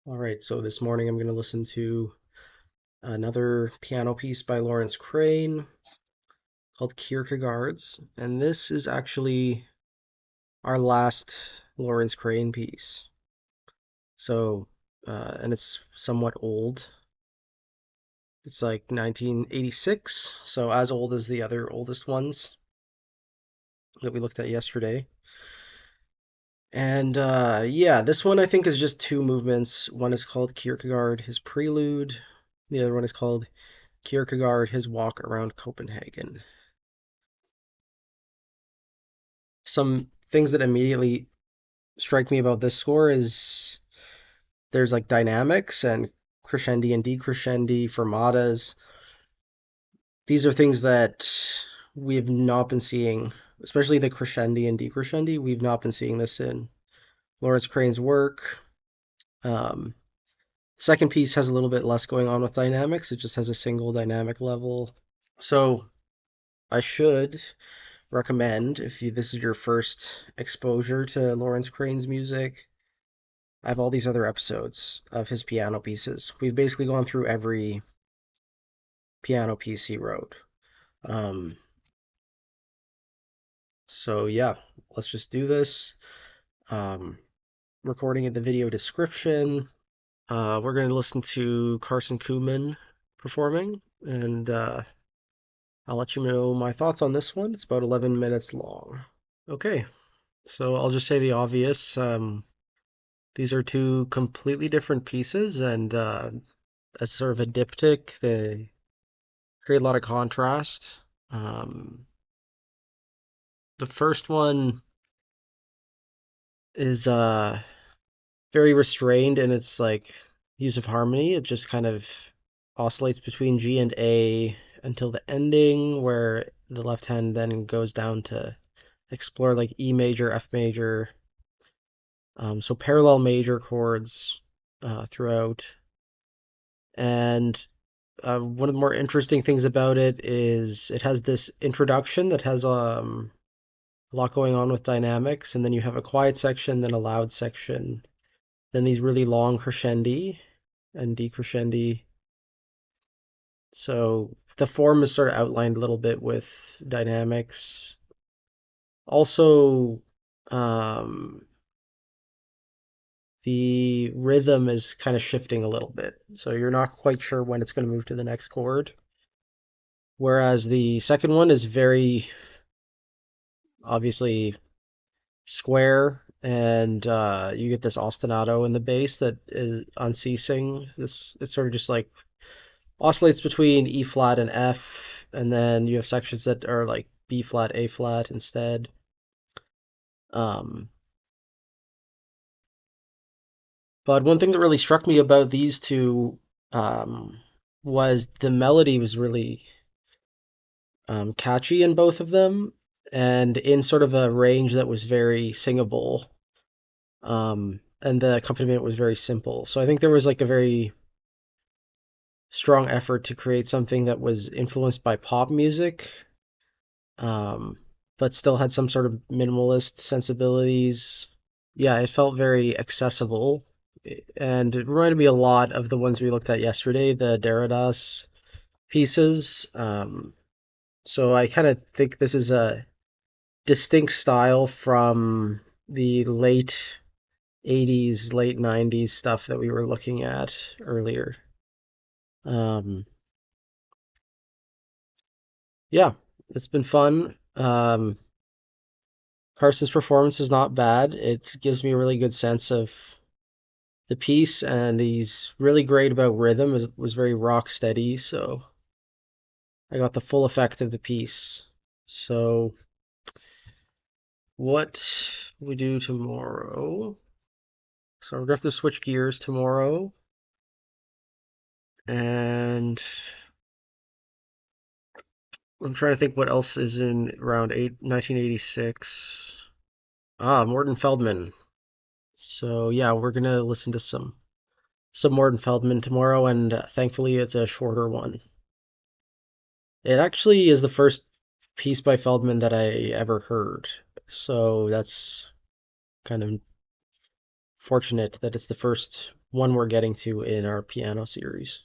All right, so this morning I'm going to listen to another piano piece by Lawrence Crane called Kierkegaards, and this is actually our last Lawrence Crane piece. So, and it's somewhat old. It's like 1986, so as old as the other oldest ones that we looked at yesterday. And yeah, this one I think is just two movements. One is called Kierkegaard, his Prelude. The other one is called Kierkegaard, his Walk Around Copenhagen. Some things that immediately strike me about this score is there's like dynamics and crescendi and decrescendi, fermatas. These are things that we have not been seeing, especially the crescendi and decrescendi. We've not been seeing this in Lawrence Crane's work. Um, Second piece has a little bit less going on with dynamics. It just has a single dynamic level. So I should recommend if this is your first exposure to Lawrence Crane's music. I have all these other episodes of his piano pieces. We've basically gone through every piano piece he wrote. Um, so yeah, let's just do this. Um, Recording in the video description. We're going to listen to Carson Kuhlman performing, and I'll let you know my thoughts on this one. It's about 11 minutes long. Okay, so I'll just say the obvious. These are two completely different pieces, and as sort of a diptych, they create a lot of contrast. Um, the first one is very restrained in its like use of harmony. It just kind of oscillates between G and A until the ending, where the left hand then goes down to explore like E major, F major. So parallel major chords throughout. And one of the more interesting things about it is it has this introduction that has a lot going on with dynamics, and then you have a quiet section, then a loud section, then these really long crescendi and decrescendi. So the form is sort of outlined a little bit with dynamics. Also, um, the rhythm is kind of shifting a little bit, so you're not quite sure when it's going to move to the next chord. Whereas the second one is very obviously square, and you get this ostinato in the bass that is unceasing. This it's sort of just like oscillates between E flat and F, and then you have sections that are like B flat, A flat instead. Um, but one thing that really struck me about these two um, was the melody was really catchy in both of them, and in sort of a range that was very singable. And the accompaniment was very simple. So I think there was like a very strong effort to create something that was influenced by pop music, um, but still had some sort of minimalist sensibilities. Yeah, it felt very accessible, and it reminded me a lot of the ones we looked at yesterday, the Derridas pieces. So I kind of think this is a distinct style from the late 80s, late 90s stuff that we were looking at earlier. Um, yeah, it's been fun. Carson's performance is not bad. It gives me a really good sense of the piece, and he's really great about rhythm. Was very rock steady, so I got the full effect of the piece. So, what we do tomorrow? So we're gonna have to switch gears tomorrow, and I'm trying to think what else is in around 1986. Morton Feldman. So yeah, we're gonna listen to some Morton Feldman tomorrow, and thankfully it's a shorter one. It actually is the first piece by Feldman that I ever heard, so that's kind of fortunate that it's the first one we're getting to in our piano series.